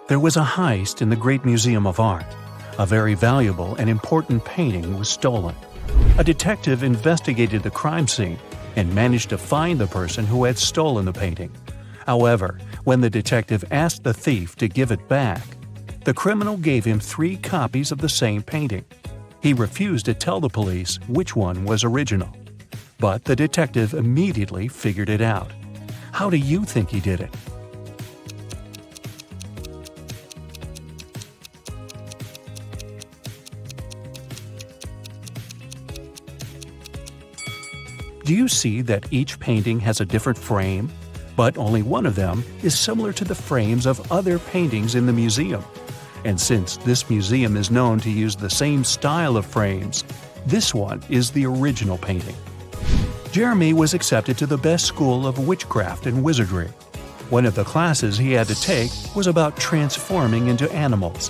There was a heist in the Great Museum of Art. A very valuable and important painting was stolen. A detective investigated the crime scene and managed to find the person who had stolen the painting. However, when the detective asked the thief to give it back, the criminal gave him 3 copies of the same painting. He refused to tell the police which one was original. But the detective immediately figured it out. How do you think he did it? Do you see that each painting has a different frame? But only one of them is similar to the frames of other paintings in the museum. And since this museum is known to use the same style of frames, this one is the original painting. Jeremy was accepted to the best school of witchcraft and wizardry. One of the classes he had to take was about transforming into animals.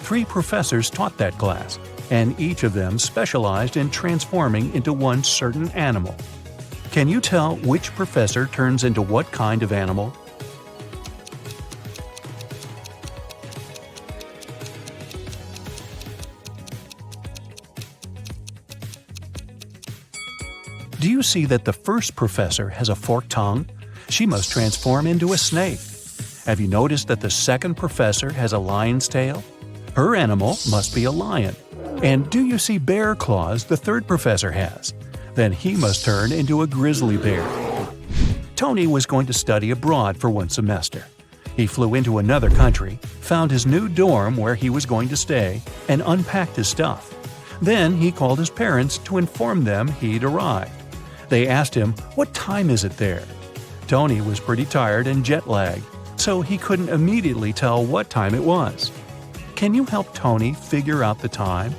3 professors taught that class, and each of them specialized in transforming into one certain animal. Can you tell which professor turns into what kind of animal? Do you see that the first professor has a forked tongue? She must transform into a snake. Have you noticed that the second professor has a lion's tail? Her animal must be a lion. And do you see bear claws the third professor has? Then he must turn into a grizzly bear. Tony was going to study abroad for 1 semester. He flew into another country, found his new dorm where he was going to stay, and unpacked his stuff. Then he called his parents to inform them he'd arrived. They asked him, "What time is it there?" Tony was pretty tired and jet-lagged, so he couldn't immediately tell what time it was. Can you help Tony figure out the time?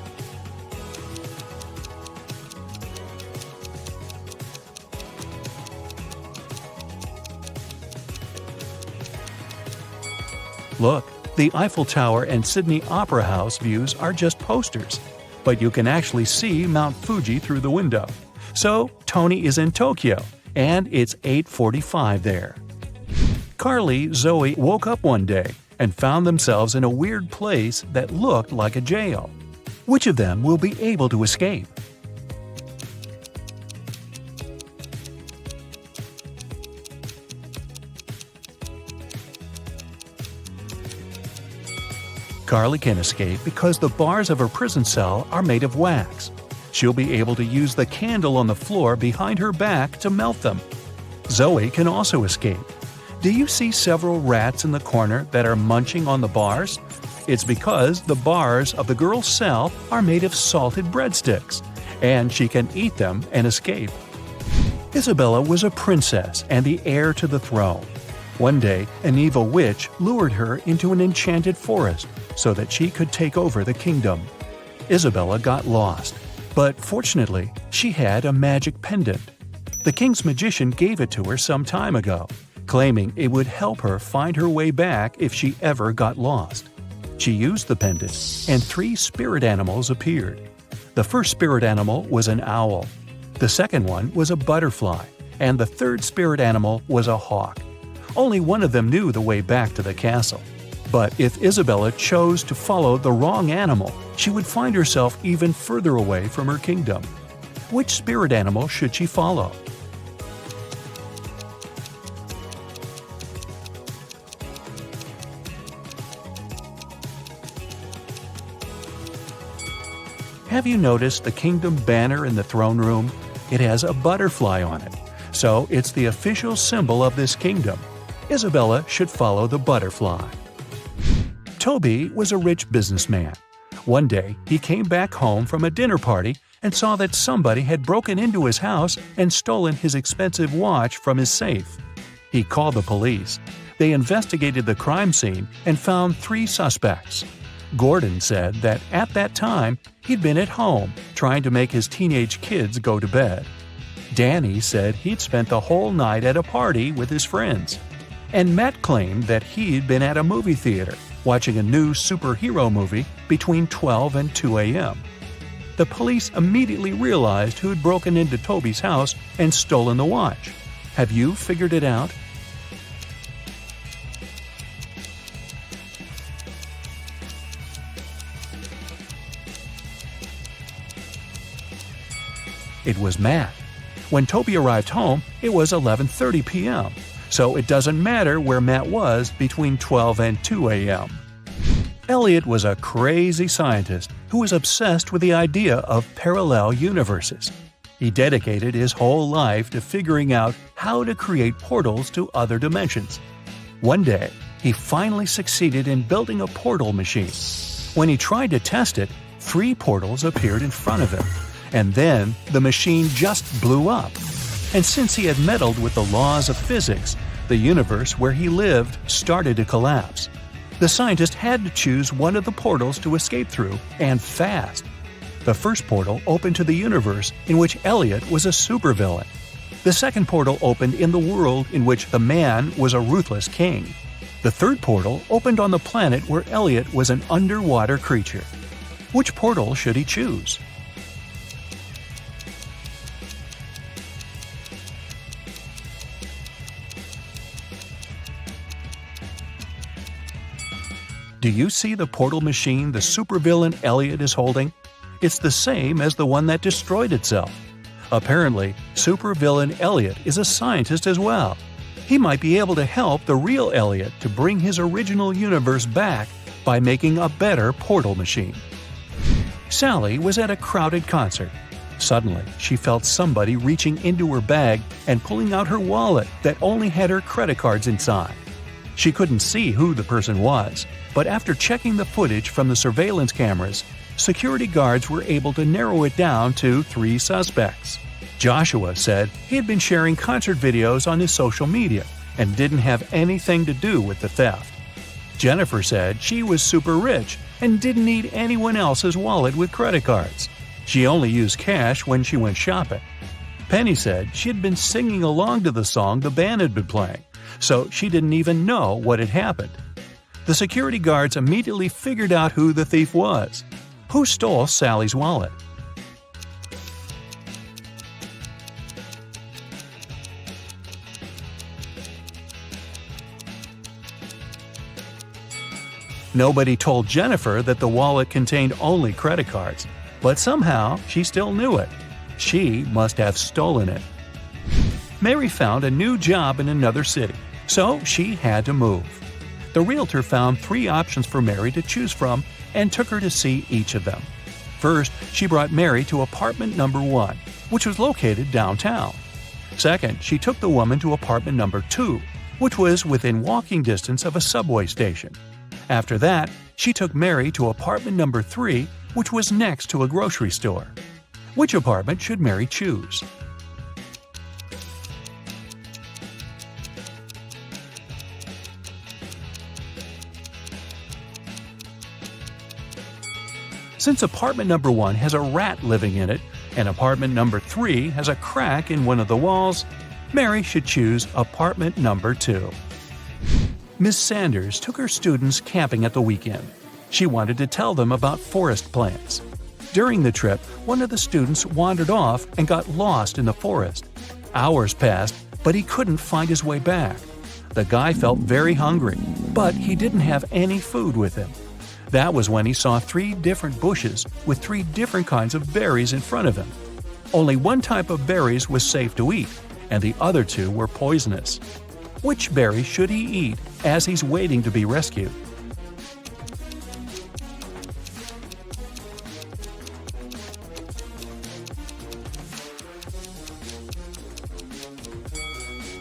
Look, the Eiffel Tower and Sydney Opera House views are just posters, but you can actually see Mount Fuji through the window. So, Tony is in Tokyo, and it's 8:45 there. Carly, Zoe woke up one day and found themselves in a weird place that looked like a jail. Which of them will be able to escape? Carly can escape because the bars of her prison cell are made of wax. She'll be able to use the candle on the floor behind her back to melt them. Zoe can also escape. Do you see several rats in the corner that are munching on the bars? It's because the bars of the girl's cell are made of salted breadsticks, and she can eat them and escape. Isabella was a princess and the heir to the throne. One day, an evil witch lured her into an enchanted forest so that she could take over the kingdom. Isabella got lost, but fortunately, she had a magic pendant. The king's magician gave it to her some time ago, claiming it would help her find her way back if she ever got lost. She used the pendant, and 3 spirit animals appeared. The first spirit animal was an owl, the second one was a butterfly, and the third spirit animal was a hawk. Only one of them knew the way back to the castle. But if Isabella chose to follow the wrong animal, she would find herself even further away from her kingdom. Which spirit animal should she follow? Have you noticed the kingdom banner in the throne room? It has a butterfly on it, so it's the official symbol of this kingdom. Isabella should follow the butterfly. Toby was a rich businessman. One day, he came back home from a dinner party and saw that somebody had broken into his house and stolen his expensive watch from his safe. He called the police. They investigated the crime scene and found 3 suspects. Gordon said that at that time, he'd been at home trying to make his teenage kids go to bed. Danny said he'd spent the whole night at a party with his friends. And Matt claimed that he'd been at a movie theater watching a new superhero movie between 12 and 2 a.m. The police immediately realized who'd broken into Toby's house and stolen the watch. Have you figured it out? It was Matt. When Toby arrived home, it was 11:30 p.m., so it doesn't matter where Matt was between 12 and 2 a.m. Elliot was a crazy scientist who was obsessed with the idea of parallel universes. He dedicated his whole life to figuring out how to create portals to other dimensions. One day, he finally succeeded in building a portal machine. When he tried to test it, 3 portals appeared in front of him, and then the machine just blew up. And since he had meddled with the laws of physics, the universe where he lived started to collapse. The scientist had to choose one of the portals to escape through, and fast. The first portal opened to the universe in which Elliot was a supervillain. The second portal opened in the world in which the man was a ruthless king. The third portal opened on the planet where Elliot was an underwater creature. Which portal should he choose? Do you see the portal machine the supervillain Elliot is holding? It's the same as the one that destroyed itself. Apparently, supervillain Elliot is a scientist as well. He might be able to help the real Elliot to bring his original universe back by making a better portal machine. Sally was at a crowded concert. Suddenly, she felt somebody reaching into her bag and pulling out her wallet that only had her credit cards inside. She couldn't see who the person was, but after checking the footage from the surveillance cameras, security guards were able to narrow it down to 3 suspects. Joshua said he had been sharing concert videos on his social media and didn't have anything to do with the theft. Jennifer said she was super rich and didn't need anyone else's wallet with credit cards. She only used cash when she went shopping. Penny said she had been singing along to the song the band had been playing, so she didn't even know what had happened. The security guards immediately figured out who the thief was. Who stole Sally's wallet? Nobody told Jennifer that the wallet contained only credit cards, but somehow she still knew it. She must have stolen it. Mary found a new job in another city, so she had to move. The realtor found 3 options for Mary to choose from and took her to see each of them. First, she brought Mary to apartment number 1, which was located downtown. Second, she took the woman to apartment number 2, which was within walking distance of a subway station. After that, she took Mary to apartment number 3, which was next to a grocery store. Which apartment should Mary choose? Since apartment number 1 has a rat living in it, and apartment number 3 has a crack in one of the walls, Mary should choose apartment number 2. Miss Sanders took her students camping at the weekend. She wanted to tell them about forest plants. During the trip, one of the students wandered off and got lost in the forest. Hours passed, but he couldn't find his way back. The guy felt very hungry, but he didn't have any food with him. That was when he saw 3 different bushes with 3 different kinds of berries in front of him. Only one type of berries was safe to eat, and the other 2 were poisonous. Which berry should he eat as he's waiting to be rescued?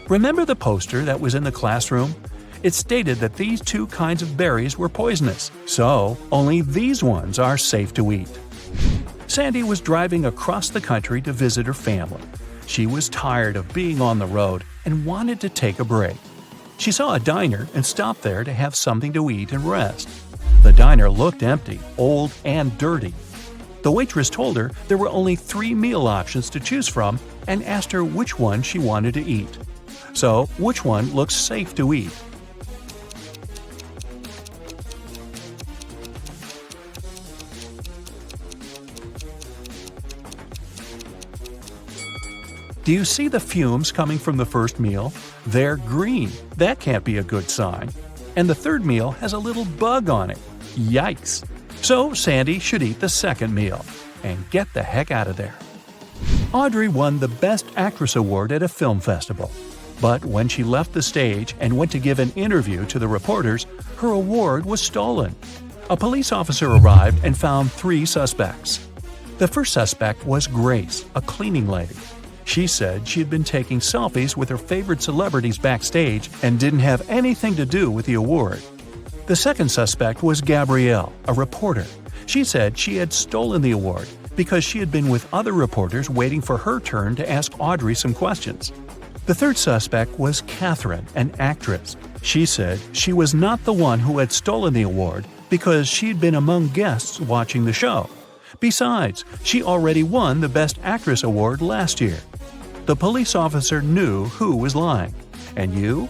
Remember the poster that was in the classroom? It stated that these 2 kinds of berries were poisonous, so only these ones are safe to eat. Sandy was driving across the country to visit her family. She was tired of being on the road and wanted to take a break. She saw a diner and stopped there to have something to eat and rest. The diner looked empty, old, and dirty. The waitress told her there were only 3 meal options to choose from and asked her which one she wanted to eat. So, which one looks safe to eat? Do you see the fumes coming from the first meal? They're green. That can't be a good sign. And the third meal has a little bug on it. Yikes! So Sandy should eat the second meal and get the heck out of there. Audrey won the Best Actress award at a film festival. But when she left the stage and went to give an interview to the reporters, her award was stolen. A police officer arrived and found 3 suspects. The first suspect was Grace, a cleaning lady. She said she had been taking selfies with her favorite celebrities backstage and didn't have anything to do with the award. The second suspect was Gabrielle, a reporter. She said she had stolen the award because she had been with other reporters waiting for her turn to ask Audrey some questions. The third suspect was Catherine, an actress. She said she was not the one who had stolen the award because she'd been among guests watching the show. Besides, she already won the Best Actress award last year. The police officer knew who was lying. And you?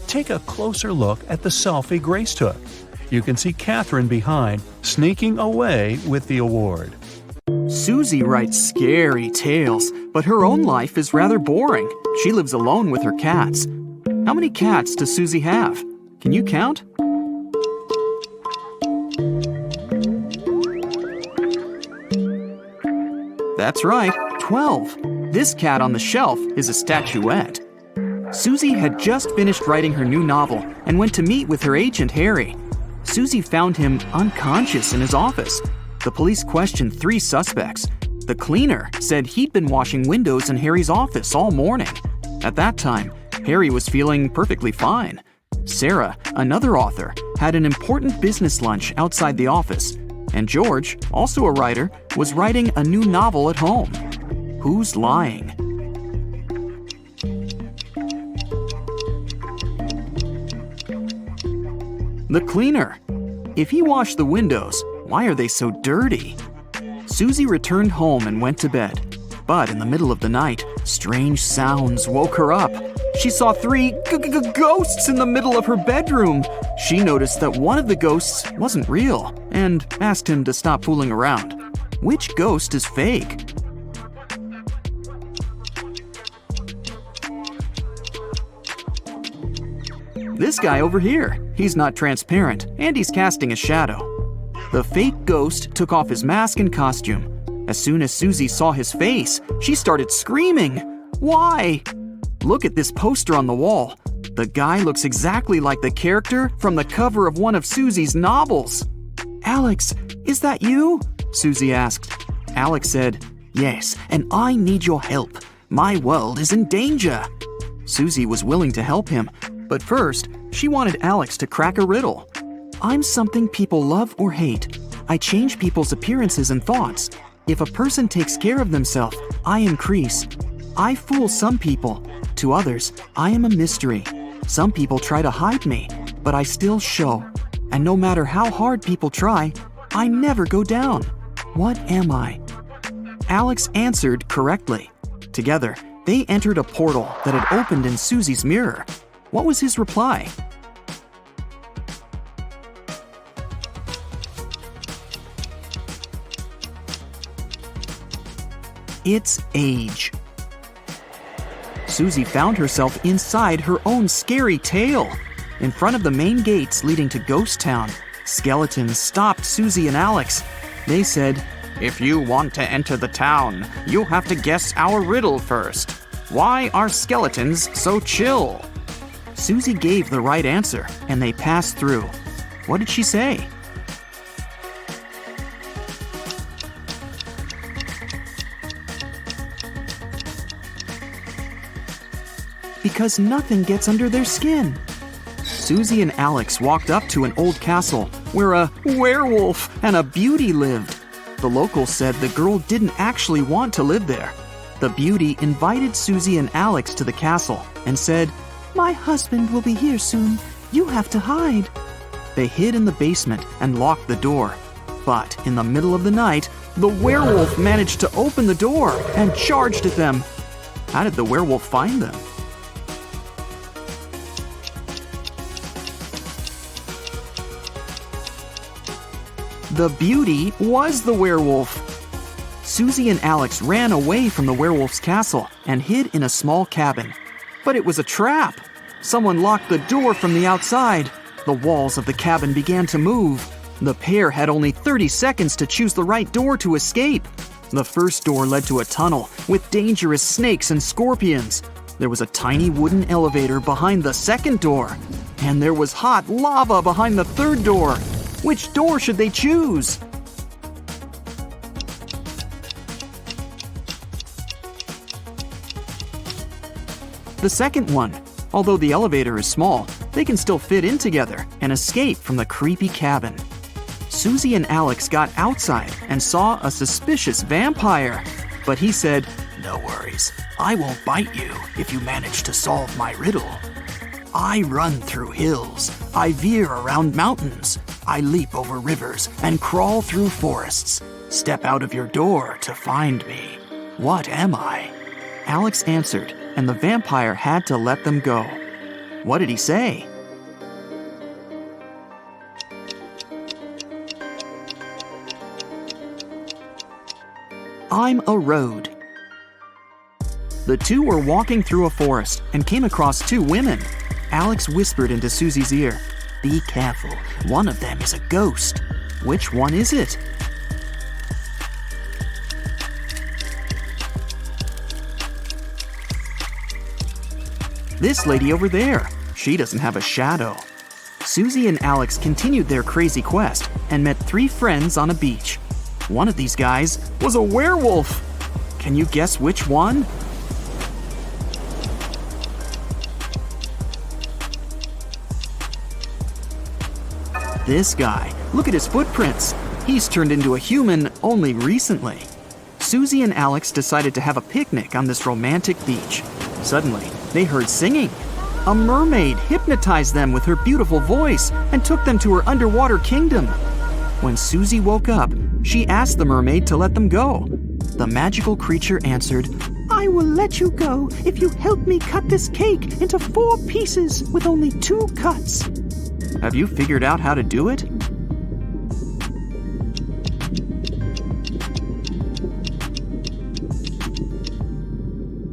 Take a closer look at the selfie Grace took. You can see Catherine behind, sneaking away with the award. Susie writes scary tales, but her own life is rather boring. She lives alone with her cats. How many cats does Susie have? Can you count? That's right, 12. This cat on the shelf is a statuette. Susie had just finished writing her new novel and went to meet with her agent, Harry. Susie found him unconscious in his office. The police questioned 3 suspects. The cleaner said he'd been washing windows in Harry's office all morning. At that time, Harry was feeling perfectly fine. Sarah, another author, had an important business lunch outside the office. And George, also a writer, was writing a new novel at home. Who's lying? The cleaner. If he washed the windows, why are they so dirty? Susie returned home and went to bed. But in the middle of the night, strange sounds woke her up. She saw 3 ghosts in the middle of her bedroom. She noticed that one of the ghosts wasn't real and asked him to stop fooling around. Which ghost is fake? This guy over here. He's not transparent, and he's casting a shadow. The fake ghost took off his mask and costume. As soon as Susie saw his face, she started screaming. Why? Look at this poster on the wall. The guy looks exactly like the character from the cover of one of Susie's novels. Alex, is that you? Susie asked. Alex said, Yes, and I need your help. My world is in danger. Susie was willing to help him, but first, she wanted Alex to crack a riddle. I'm something people love or hate. I change people's appearances and thoughts. If a person takes care of themselves, I increase. I fool some people. To others, I am a mystery. Some people try to hide me, but I still show. And no matter how hard people try, I never go down. What am I? Alex answered correctly. Together, they entered a portal that had opened in Susie's mirror. What was his reply? It's age. Susie found herself inside her own scary tale. In front of the main gates leading to Ghost Town, skeletons stopped Susie and Alex. They said, If you want to enter the town, you have to guess our riddle first. Why are skeletons so chill? Susie gave the right answer, and they passed through. What did she say? Because nothing gets under their skin. Susie and Alex walked up to an old castle where a werewolf and a beauty lived. The locals said the girl didn't actually want to live there. The beauty invited Susie and Alex to the castle and said, My husband will be here soon. You have to hide. They hid in the basement and locked the door. But in the middle of the night, the werewolf managed to open the door and charged at them. How did the werewolf find them? The beauty was the werewolf. Susie and Alex ran away from the werewolf's castle and hid in a small cabin. But it was a trap. Someone locked the door from the outside. The walls of the cabin began to move. The pair had only 30 seconds to choose the right door to escape. The first door led to a tunnel with dangerous snakes and scorpions. There was a tiny wooden elevator behind the second door. And there was hot lava behind the third door. Which door should they choose? The second one. Although the elevator is small, they can still fit in together and escape from the creepy cabin. Susie and Alex got outside and saw a suspicious vampire. But he said, "No worries, I won't bite you if you manage to solve my riddle. I run through hills, I veer around mountains, I leap over rivers and crawl through forests. Step out of your door to find me. What am I?" Alex answered, and the vampire had to let them go. What did he say? "I'm a road." The two were walking through a forest and came across two women. Alex whispered into Susie's ear, "Be careful, one of them is a ghost. Which one is it?" "This lady over there. She doesn't have a shadow." Susie and Alex continued their crazy quest and met three friends on a beach. One of these guys was a werewolf. Can you guess which one? This guy. Look at his footprints. He's turned into a human only recently. Susie and Alex decided to have a picnic on this romantic beach. Suddenly, they heard singing. A mermaid hypnotized them with her beautiful voice and took them to her underwater kingdom. When Susie woke up, she asked the mermaid to let them go. The magical creature answered, "I will let you go if you help me cut this cake into 4 pieces with only 2 cuts." Have you figured out how to do it?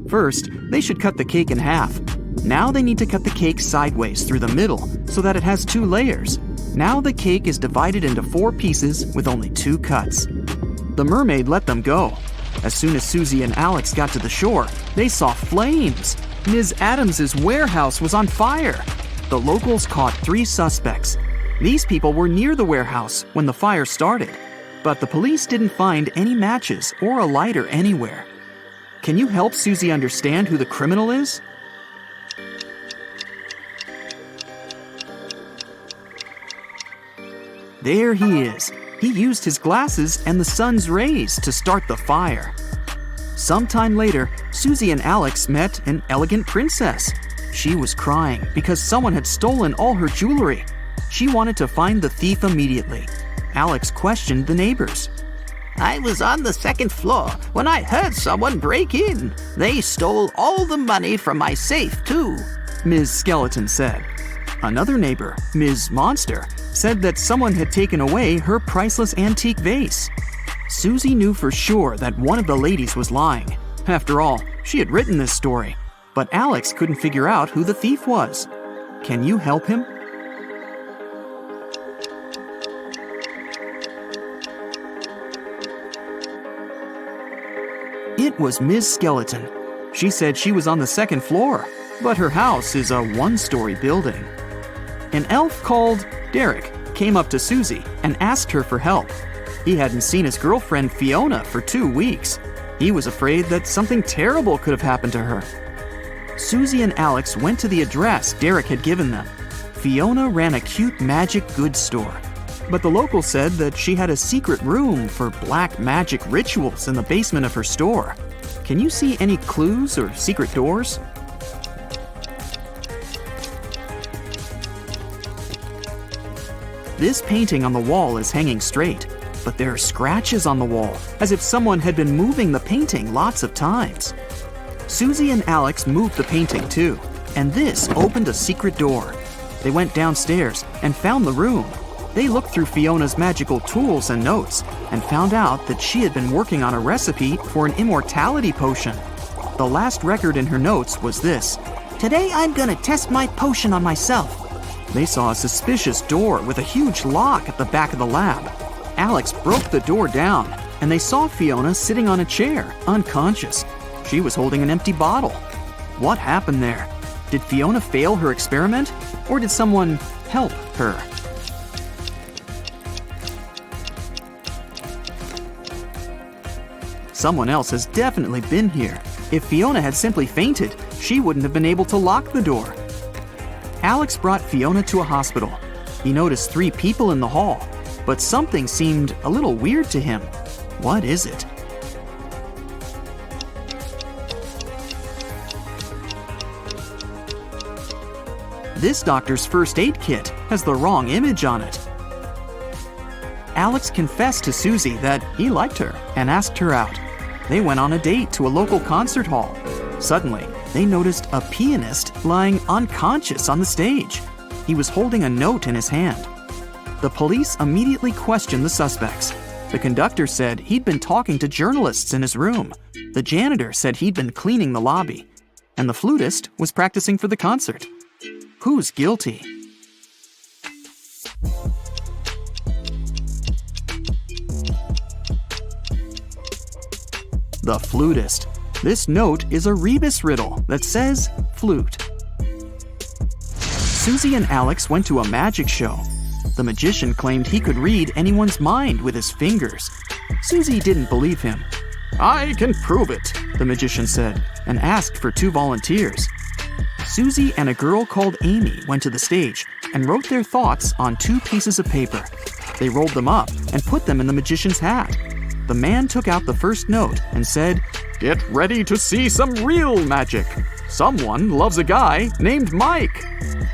First, they should cut the cake in half. Now they need to cut the cake sideways through the middle so that it has 2 layers. Now the cake is divided into 4 pieces with only 2 cuts. The mermaid let them go. As soon as Susie and Alex got to the shore, they saw flames. Ms. Adams's warehouse was on fire. The locals caught 3 suspects. These people were near the warehouse when the fire started, but the police didn't find any matches or a lighter anywhere. Can you help Susie understand who the criminal is? There he is. He used his glasses and the sun's rays to start the fire. Sometime later, Susie and Alex met an elegant princess. She was crying because someone had stolen all her jewelry. She wanted to find the thief immediately. Alex questioned the neighbors. "I was on the 2nd floor when I heard someone break in. They stole all the money from my safe, too," Ms. Skeleton said. Another neighbor, Ms. Monster, said that someone had taken away her priceless antique vase. Susie knew for sure that one of the ladies was lying. After all, she had written this story. But Alex couldn't figure out who the thief was. Can you help him? It was Ms. Skeleton. She said she was on the 2nd floor, but her house is a 1-story building. An elf called Derek came up to Susie and asked her for help. He hadn't seen his girlfriend Fiona for 2 weeks. He was afraid that something terrible could have happened to her. Susie and Alex went to the address Derek had given them. Fiona ran a cute magic goods store, but the locals said that she had a secret room for black magic rituals in the basement of her store. Can you see any clues or secret doors? This painting on the wall is hanging straight, but there are scratches on the wall, as if someone had been moving the painting lots of times. Susie and Alex moved the painting too, and this opened a secret door. They went downstairs and found the room. They looked through Fiona's magical tools and notes and found out that she had been working on a recipe for an immortality potion. The last record in her notes was this: Today I'm gonna test my potion on myself. They saw a suspicious door with a huge lock at the back of the lab. Alex broke the door down, and they saw Fiona sitting on a chair, unconscious. She was holding an empty bottle. What happened there? Did Fiona fail her experiment, or did someone help her? Someone else has definitely been here. If Fiona had simply fainted, she wouldn't have been able to lock the door. Alex brought Fiona to a hospital. He noticed 3 people in the hall, but something seemed a little weird to him. What is it? This doctor's first aid kit has the wrong image on it. Alex confessed to Susie that he liked her and asked her out. They went on a date to a local concert hall. Suddenly, they noticed a pianist lying unconscious on the stage. He was holding a note in his hand. The police immediately questioned the suspects. The conductor said he'd been talking to journalists in his room. The janitor said he'd been cleaning the lobby. And the flutist was practicing for the concert. Who's guilty? The flutist. This note is a rebus riddle that says flute. Susie and Alex went to a magic show. The magician claimed he could read anyone's mind with his fingers. Susie didn't believe him. "I can prove it," the magician said, and asked for 2 volunteers. Susie and a girl called Amy went to the stage and wrote their thoughts on 2 pieces of paper. They rolled them up and put them in the magician's hat. The man took out the first note and said, "Get ready to see some real magic. Someone loves a guy named Mike."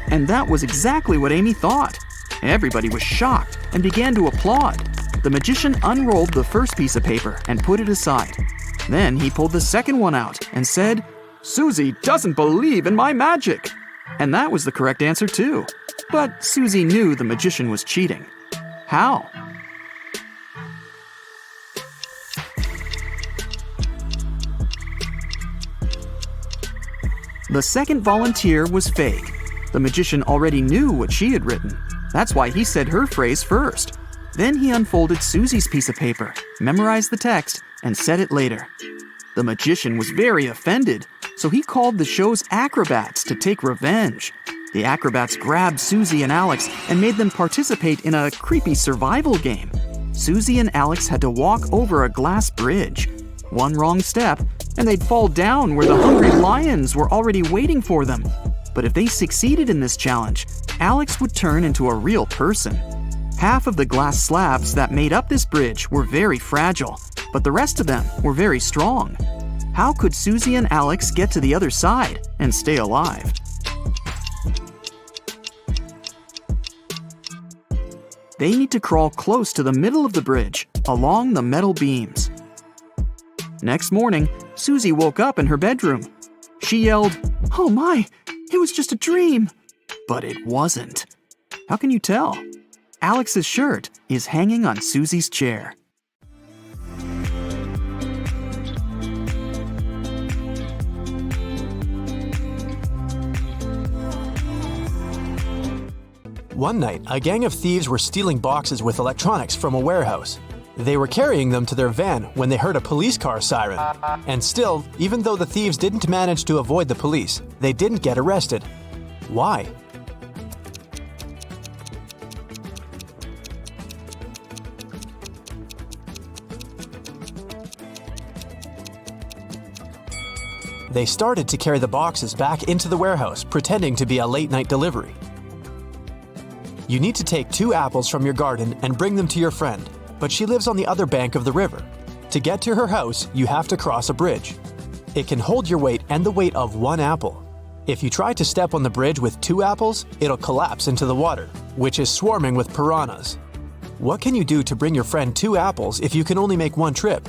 And that was exactly what Amy thought. Everybody was shocked and began to applaud. The magician unrolled the first piece of paper and put it aside. Then he pulled the second one out and said, "Susie doesn't believe in my magic." And that was the correct answer too. But Susie knew the magician was cheating. How? The second volunteer was fake. The magician already knew what she had written. That's why he said her phrase first. Then he unfolded Susie's piece of paper, memorized the text, and said it later. The magician was very offended, so he called the show's acrobats to take revenge. The acrobats grabbed Susie and Alex and made them participate in a creepy survival game. Susie and Alex had to walk over a glass bridge. One wrong step, and they'd fall down where the hungry lions were already waiting for them. But if they succeeded in this challenge, Alex would turn into a real person. Half of the glass slabs that made up this bridge were very fragile, but the rest of them were very strong. How could Susie and Alex get to the other side and stay alive? They need to crawl close to the middle of the bridge, along the metal beams. Next morning, Susie woke up in her bedroom. She yelled, "Oh my, it was just a dream." But it wasn't. How can you tell? Alex's shirt is hanging on Susie's chair. One night, a gang of thieves were stealing boxes with electronics from a warehouse. They were carrying them to their van when they heard a police car siren. And still, even though the thieves didn't manage to avoid the police, they didn't get arrested. Why? They started to carry the boxes back into the warehouse, pretending to be a late-night delivery. You need to take 2 apples from your garden and bring them to your friend, but she lives on the other bank of the river. To get to her house, you have to cross a bridge. It can hold your weight and the weight of 1 apple. If you try to step on the bridge with 2 apples, it'll collapse into the water, which is swarming with piranhas. What can you do to bring your friend 2 apples if you can only make 1 trip?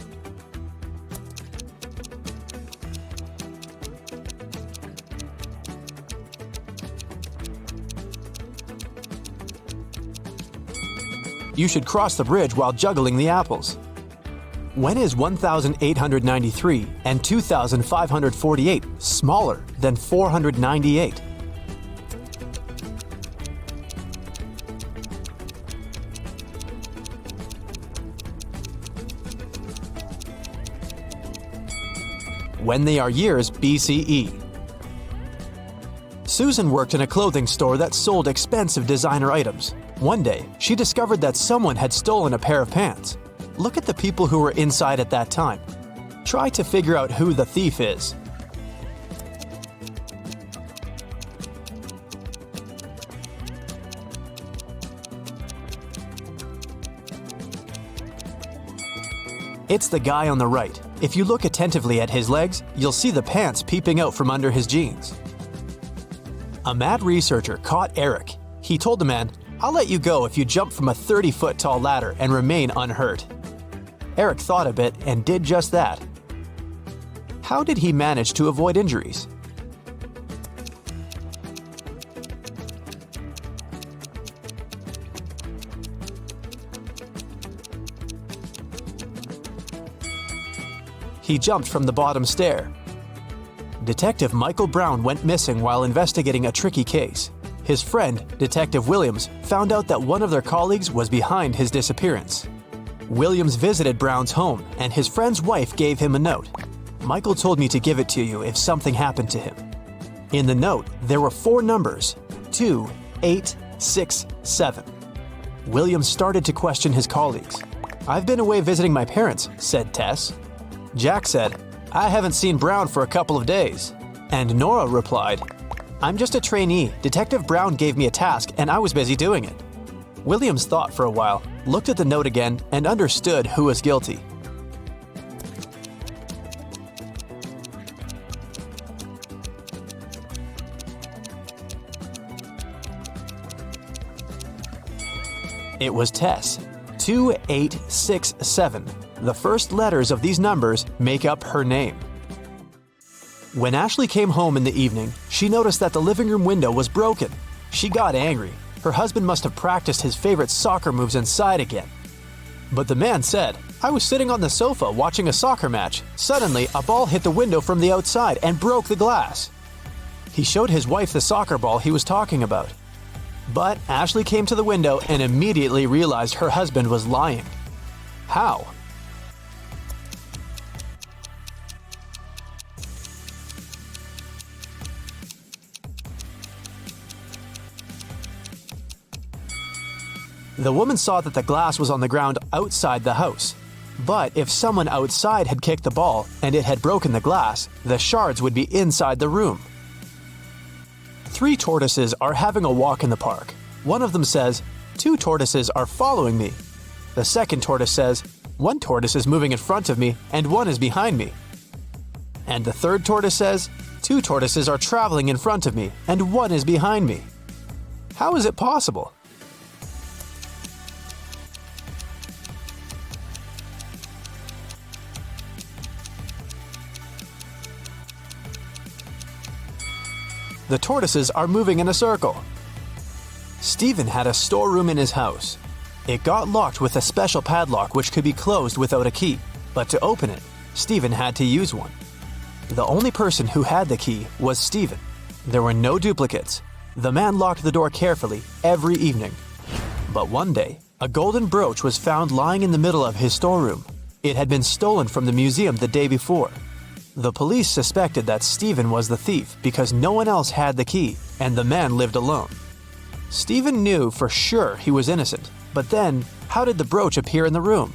You should cross the bridge while juggling the apples. When is 1,893 and 2,548 smaller than 498? When they are years BCE. Susan worked in a clothing store that sold expensive designer items. One day, she discovered that someone had stolen a pair of pants. Look at the people who were inside at that time. Try to figure out who the thief is. It's the guy on the right. If you look attentively at his legs, you'll see the pants peeping out from under his jeans. A mad researcher caught Eric. He told the man, "I'll let you go if you jump from a 30-foot tall ladder and remain unhurt." Eric thought a bit and did just that. How did he manage to avoid injuries? He jumped from the bottom stair. Detective Michael Brown went missing while investigating a tricky case. His friend, Detective Williams, found out that one of their colleagues was behind his disappearance. Williams visited Brown's home, and his friend's wife gave him a note. "Michael told me to give it to you if something happened to him." In the note, there were 4 numbers: 2, 8, 6, 7. Williams started to question his colleagues. "I've been away visiting my parents," said Tess. Jack said, "I haven't seen Brown for a couple of days." And Nora replied, "I'm just a trainee. Detective Brown gave me a task and I was busy doing it." Williams thought for a while, looked at the note again, and understood who was guilty. It was Tess. 2867. The first letters of these numbers make up her name. When Ashley came home in the evening, she noticed that the living room window was broken. She got angry. Her husband must have practiced his favorite soccer moves inside again. But the man said, "I was sitting on the sofa watching a soccer match. Suddenly, a ball hit the window from the outside and broke the glass." He showed his wife the soccer ball he was talking about. But Ashley came to the window and immediately realized her husband was lying. How? The woman saw that the glass was on the ground outside the house. But if someone outside had kicked the ball and it had broken the glass, the shards would be inside the room. 3 tortoises are having a walk in the park. One of them says, "2 tortoises are following me." The second tortoise says, "1 tortoise is moving in front of me and 1 is behind me." And the third tortoise says, "2 tortoises are traveling in front of me and 1 is behind me." How is it possible? The tortoises are moving in a circle. Stephen had a storeroom in his house. It got locked with a special padlock which could be closed without a key, but to open it, Stephen had to use one. The only person who had the key was Stephen. There were no duplicates. The man locked the door carefully every evening. But one day, a golden brooch was found lying in the middle of his storeroom. It had been stolen from the museum the day before. The police suspected that Stephen was the thief because no one else had the key, and the man lived alone. Stephen knew for sure he was innocent, but then, how did the brooch appear in the room?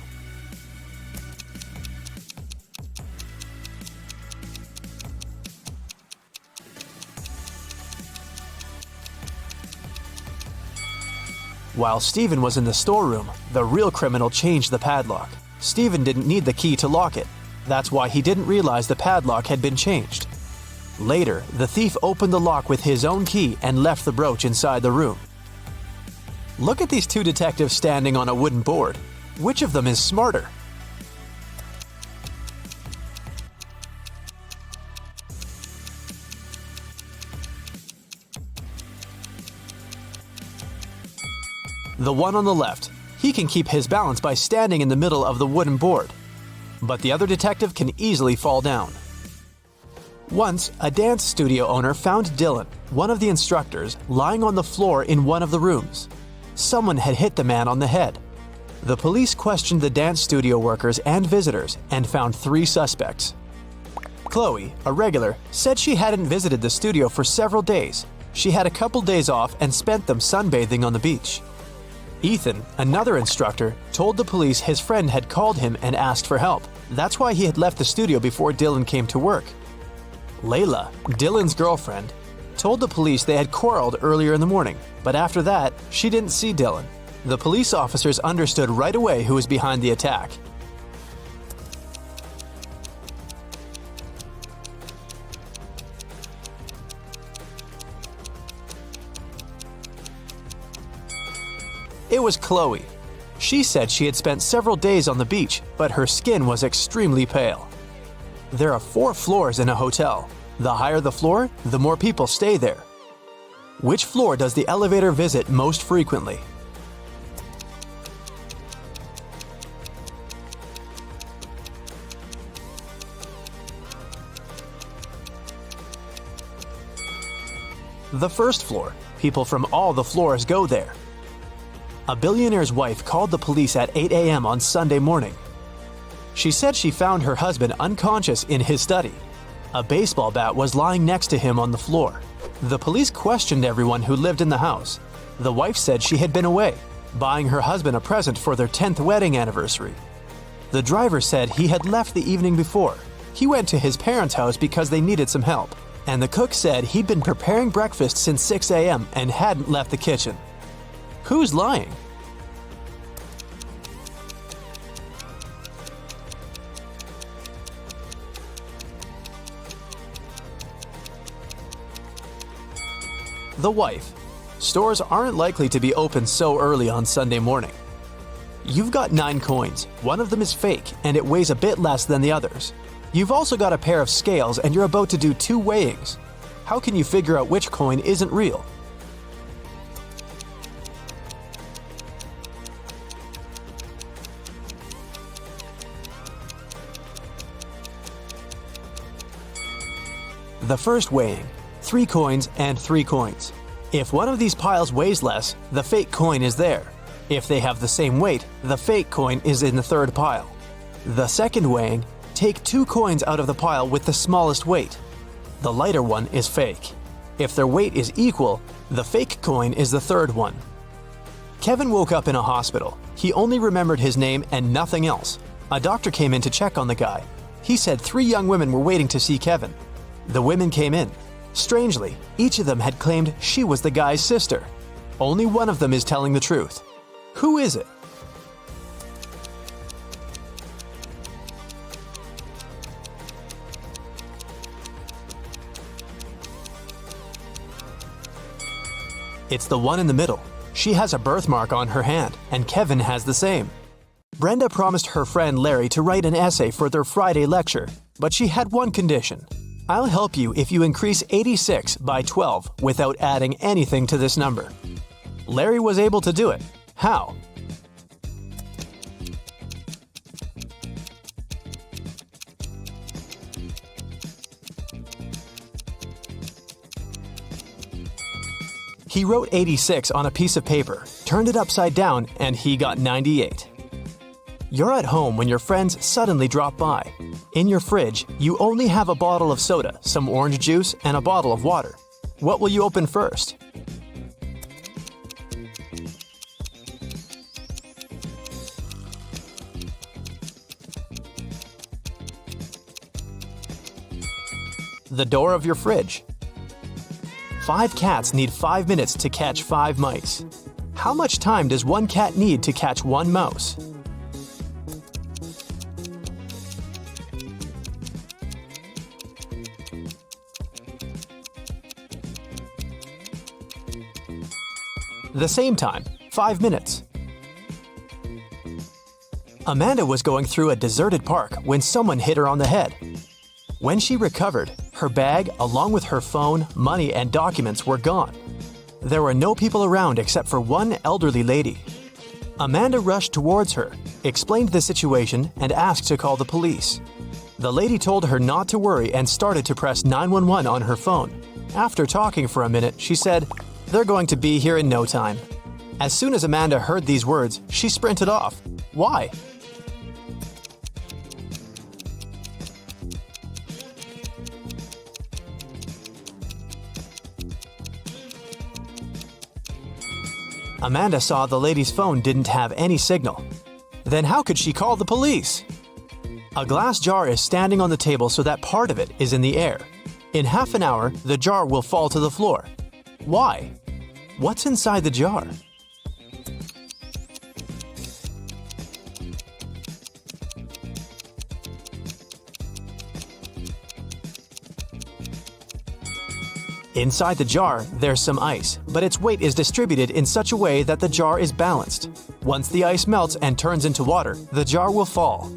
While Stephen was in the storeroom, the real criminal changed the padlock. Stephen didn't need the key to lock it. That's why he didn't realize the padlock had been changed. Later, the thief opened the lock with his own key and left the brooch inside the room. Look at these 2 detectives standing on a wooden board. Which of them is smarter? The one on the left. He can keep his balance by standing in the middle of the wooden board. but the other detective can easily fall down. Once, a dance studio owner found Dylan, one of the instructors, lying on the floor in one of the rooms. Someone had hit the man on the head. The police questioned the dance studio workers and visitors and found 3 suspects. Chloe, a regular, said she hadn't visited the studio for several days. She had a couple days off and spent them sunbathing on the beach. Ethan, another instructor, told the police his friend had called him and asked for help. That's why he had left the studio before Dylan came to work. Layla, Dylan's girlfriend, told the police they had quarreled earlier in the morning, but after that, she didn't see Dylan. The police officers understood right away who was behind the attack. It was Chloe. She said she had spent several days on the beach, but her skin was extremely pale. There are 4 floors in a hotel. The higher the floor, the more people stay there. Which floor does the elevator visit most frequently? The first floor. People from all the floors go there. A billionaire's wife called the police at 8 a.m. on Sunday morning. She said she found her husband unconscious in his study. A baseball bat was lying next to him on the floor. The police questioned everyone who lived in the house. The wife said she had been away, buying her husband a present for their 10th wedding anniversary. The driver said he had left the evening before. He went to his parents' house because they needed some help. And the cook said he'd been preparing breakfast since 6 a.m. and hadn't left the kitchen. Who's lying? The wife. Stores aren't likely to be open so early on Sunday morning. You've got 9 coins. One of them is fake, and it weighs a bit less than the others. You've also got a pair of scales, and you're about to do 2 weighings. How can you figure out which coin isn't real? The first weighing. 3 coins and 3 coins. If one of these piles weighs less, the fake coin is there. If they have the same weight, the fake coin is in the 3rd pile. The second weighing, take 2 coins out of the pile with the smallest weight. The lighter one is fake. If their weight is equal, the fake coin is the 3rd one. Kevin woke up in a hospital. He only remembered his name and nothing else. A doctor came in to check on the guy. He said 3 young women were waiting to see Kevin. The women came in. Strangely, each of them had claimed she was the guy's sister. Only one of them is telling the truth. Who is it? It's the one in the middle. She has a birthmark on her hand, and Kevin has the same. Brenda promised her friend Larry to write an essay for their Friday lecture, but she had one condition. I'll help you if you increase 86 by 12 without adding anything to this number. Larry was able to do it. How? He wrote 86 on a piece of paper, turned it upside down, and he got 98. You're at home when your friends suddenly drop by. In your fridge, you only have a bottle of soda, some orange juice, and a bottle of water. What will you open first? The door of your fridge. 5 cats need 5 minutes to catch 5 mice. How much time does one cat need to catch 1 mouse? The same time, 5 minutes. Amanda was going through a deserted park when someone hit her on the head. When she recovered, her bag, along with her phone, money, and documents were gone. There were no people around except for one elderly lady. Amanda rushed towards her, explained the situation, and asked to call the police. The lady told her not to worry and started to press 911 on her phone. After talking for a minute, she said, "They're going to be here in no time." As soon as Amanda heard these words, she sprinted off. Why? Amanda saw the lady's phone didn't have any signal. Then how could she call the police? A glass jar is standing on the table so that part of it is in the air. In half an hour, the jar will fall to the floor. Why? What's inside the jar? Inside the jar, there's some ice, but its weight is distributed in such a way that the jar is balanced. Once the ice melts and turns into water, the jar will fall.